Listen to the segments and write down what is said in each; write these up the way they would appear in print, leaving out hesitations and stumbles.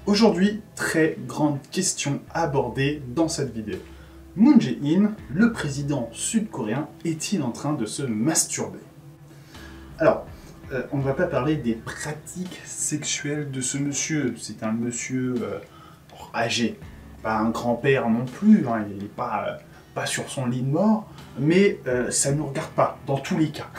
Aujourd'hui, très grande question abordée dans cette vidéo. Moon Jae-in, le président sud-coréen, est-il en train de se masturber? Alors, on ne va pas parler des pratiques sexuelles de ce monsieur. C'est un monsieur âgé, pas un grand-père non plus, hein, il n'est pas sur son lit de mort, mais ça ne nous regarde pas, dans tous les cas.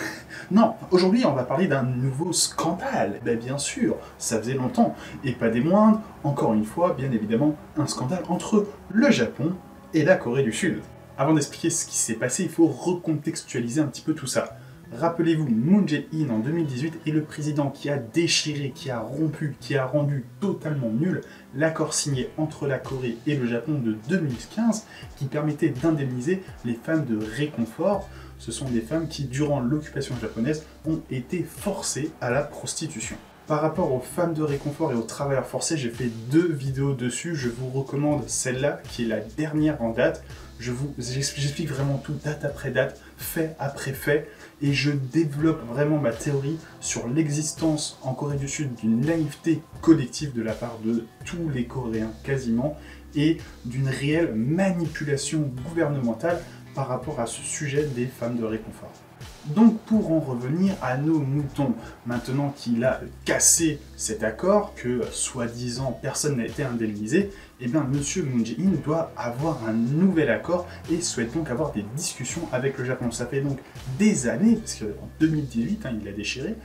Non, aujourd'hui on va parler d'un nouveau scandale. Ben, bien sûr, ça faisait longtemps, et pas des moindres, encore une fois, bien évidemment, un scandale entre le Japon et la Corée du Sud. Avant d'expliquer ce qui s'est passé, il faut recontextualiser un petit peu tout ça. Rappelez-vous, Moon Jae-in en 2018 est le président qui a déchiré, qui a rompu, qui a rendu totalement nul l'accord signé entre la Corée et le Japon de 2015 qui permettait d'indemniser les femmes de réconfort. Ce sont des femmes qui, durant l'occupation japonaise, ont été forcées à la prostitution. Par rapport aux femmes de réconfort et aux travailleurs forcés, j'ai fait 2 vidéos dessus. Je vous recommande celle-là, qui est la dernière en date. J'explique vraiment tout, date après date, fait après fait, et je développe vraiment ma théorie sur l'existence en Corée du Sud d'une naïveté collective de la part de tous les Coréens quasiment, et d'une réelle manipulation gouvernementale par rapport à ce sujet des femmes de réconfort. Donc pour en revenir à nos moutons, maintenant qu'il a cassé cet accord, que soi-disant personne n'a été indemnisé, eh bien monsieur Moon Jae-in doit avoir un nouvel accord et souhaite donc avoir des discussions avec le Japon. Ça fait donc des années, parce qu'en 2018 il a déchiré,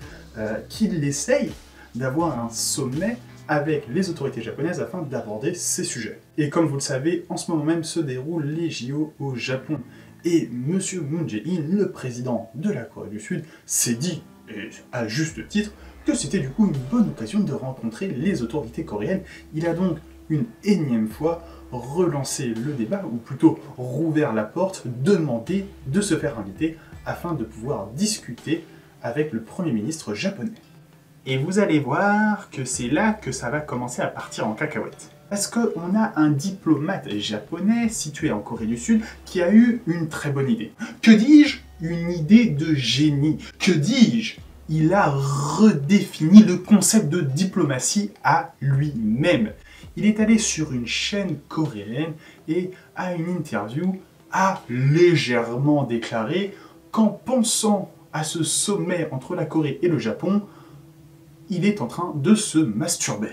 qu'il essaye d'avoir un sommet avec les autorités japonaises afin d'aborder ces sujets. Et comme vous le savez, en ce moment même se déroulent les JO au Japon. Et monsieur Moon Jae-in, le président de la Corée du Sud, s'est dit, et à juste titre, que c'était du coup une bonne occasion de rencontrer les autorités coréennes. Il a donc une énième fois relancé le débat, ou plutôt rouvert la porte, demandé de se faire inviter afin de pouvoir discuter avec le Premier ministre japonais. Et vous allez voir que c'est là que ça va commencer à partir en cacahuète. Parce qu'on a un diplomate japonais situé en Corée du Sud qui a eu une très bonne idée. Que dis-je? Une idée de génie. Que dis-je? Il a redéfini le concept de diplomatie à lui-même. Il est allé sur une chaîne coréenne et à une interview a légèrement déclaré qu'en pensant à ce sommet entre la Corée et le Japon, il est en train de se masturber.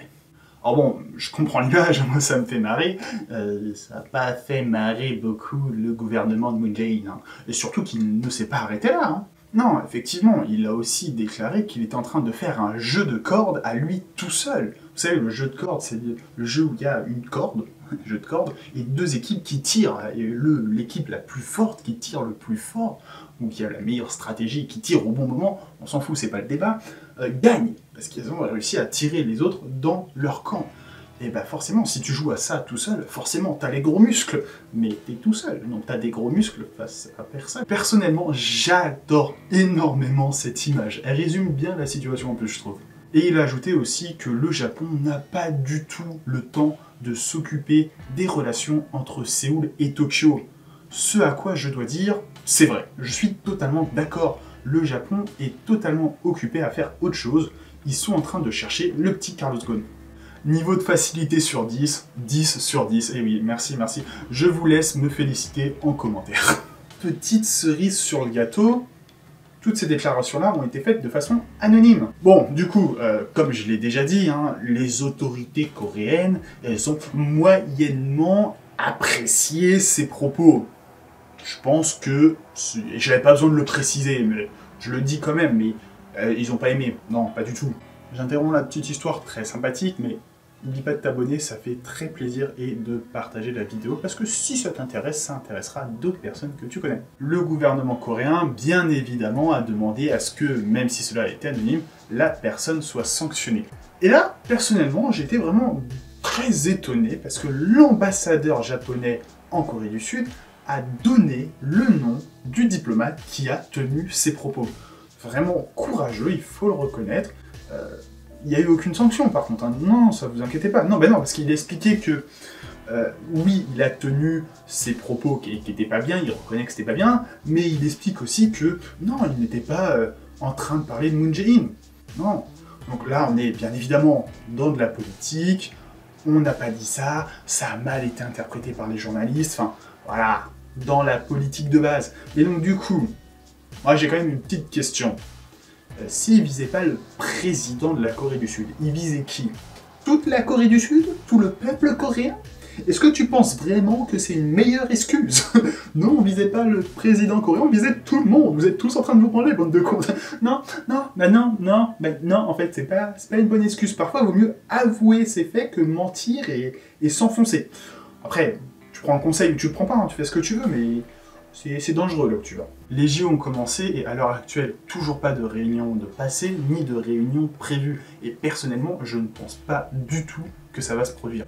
Alors bon, je comprends l'image, moi ça me fait marrer, ça n'a pas fait marrer beaucoup le gouvernement de Moon Jae-in, hein. Et surtout qu'il ne s'est pas arrêté là. Hein. Non, effectivement, il a aussi déclaré qu'il est en train de faire un jeu de cordes à lui tout seul. Vous savez, le jeu de cordes, c'est le jeu où il y a une corde, un jeu de cordes, et 2 équipes qui tirent, et l'équipe la plus forte qui tire le plus fort, ou qui a la meilleure stratégie, qui tire au bon moment, on s'en fout, c'est pas le débat, gagne, parce qu'ils ont réussi à tirer les autres dans leur camp. Et bah forcément, si tu joues à ça tout seul, forcément t'as les gros muscles, mais t'es tout seul, donc t'as des gros muscles face à personne. Personnellement, j'adore énormément cette image, elle résume bien la situation en plus, je trouve. Et il a ajouté aussi que le Japon n'a pas du tout le temps de s'occuper des relations entre Séoul et Tokyo. Ce à quoi je dois dire, c'est vrai, je suis totalement d'accord. Le Japon est totalement occupé à faire autre chose. Ils sont en train de chercher le petit Carlos Ghosn. Niveau de facilité sur 10, 10 sur 10. Et oui, merci. Je vous laisse me féliciter en commentaire. Petite cerise sur le gâteau, toutes ces déclarations-là ont été faites de façon anonyme. Bon, du coup, comme je l'ai déjà dit, hein, les autorités coréennes, elles ont moyennement apprécié ces propos. Je pense que, j'avais pas besoin de le préciser, mais je le dis quand même, mais ils ont pas aimé. Non, pas du tout. J'interromps la petite histoire très sympathique, mais n'oublie pas de t'abonner, ça fait très plaisir, et de partager la vidéo, parce que si ça t'intéresse, ça intéressera d'autres personnes que tu connais. Le gouvernement coréen, bien évidemment, a demandé à ce que, même si cela était anonyme, la personne soit sanctionnée. Et là, personnellement, j'étais vraiment très étonné, parce que l'ambassadeur japonais en Corée du Sud a donné le nom du diplomate qui a tenu ces propos. Vraiment courageux, il faut le reconnaître. Il n'y a eu aucune sanction par contre, hein. Non, ça vous inquiétez pas. Non, parce qu'il expliquait que oui, il a tenu ses propos qui n'étaient pas bien, il reconnaît que c'était pas bien, mais il explique aussi que non, il n'était pas en train de parler de Moon Jae-in. Non. Donc là, on est bien évidemment dans de la politique, on n'a pas dit ça, ça a mal été interprété par les journalistes, enfin, voilà, dans la politique de base. Et donc du coup, moi j'ai quand même une petite question. S'il visait pas le président de la Corée du Sud, il visait qui? Toute la Corée du Sud? Tout le peuple coréen? Est-ce que tu penses vraiment que c'est une meilleure excuse? Non, on visait pas le président coréen, on visait tout le monde. Vous êtes tous en train de vous branler, bande de cons. Non, en fait, c'est pas une bonne excuse. Parfois, il vaut mieux avouer ses faits que mentir et s'enfoncer. Après, tu prends un conseil ou tu le prends pas, hein, tu fais ce que tu veux, mais c'est dangereux là où tu vas. Les JO ont commencé et à l'heure actuelle, toujours pas de réunion de passé, ni de réunion prévue. Et personnellement, je ne pense pas du tout que ça va se produire.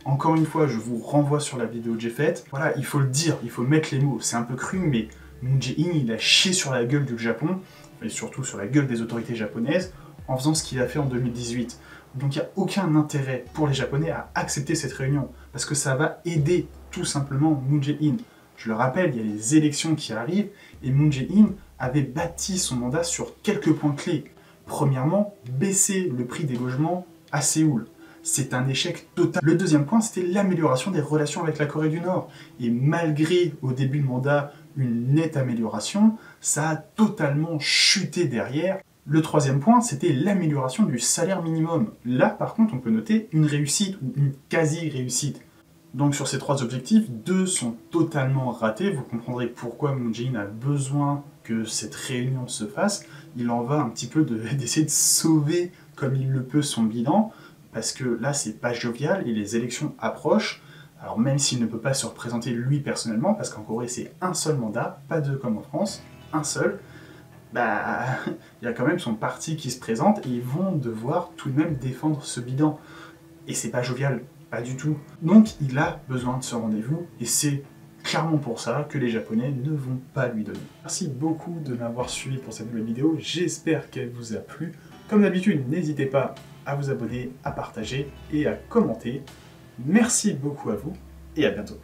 Encore une fois, je vous renvoie sur la vidéo que j'ai faite. Voilà, il faut le dire, il faut mettre les mots. C'est un peu cru, mais Moon Jae-in, il a chié sur la gueule du Japon, et surtout sur la gueule des autorités japonaises, en faisant ce qu'il a fait en 2018. Donc il n'y a aucun intérêt pour les Japonais à accepter cette réunion, parce que ça va aider tout simplement Moon Jae-in. Je le rappelle, il y a les élections qui arrivent, et Moon Jae-in avait bâti son mandat sur quelques points clés. Premièrement, baisser le prix des logements à Séoul. C'est un échec total. Le deuxième point, c'était l'amélioration des relations avec la Corée du Nord. Et malgré, au début de mandat, une nette amélioration, ça a totalement chuté derrière. Le troisième point, c'était l'amélioration du salaire minimum. Là, par contre, on peut noter une réussite ou une quasi-réussite. Donc sur ces trois objectifs, deux sont totalement ratés. Vous comprendrez pourquoi Moon Jae-in a besoin que cette réunion se fasse. Il en va un petit peu d'essayer de sauver comme il le peut son bilan, parce que là, c'est pas jovial et les élections approchent. Alors même s'il ne peut pas se représenter lui personnellement, parce qu'en Corée, c'est un seul mandat, pas deux comme en France, un seul, bah, il y a quand même son parti qui se présente et ils vont devoir tout de même défendre ce bilan. Et c'est pas jovial, pas du tout. Donc il a besoin de ce rendez-vous et c'est clairement pour ça que les Japonais ne vont pas lui donner. Merci beaucoup de m'avoir suivi pour cette nouvelle vidéo, j'espère qu'elle vous a plu. Comme d'habitude, n'hésitez pas à vous abonner, à partager et à commenter. Merci beaucoup à vous et à bientôt.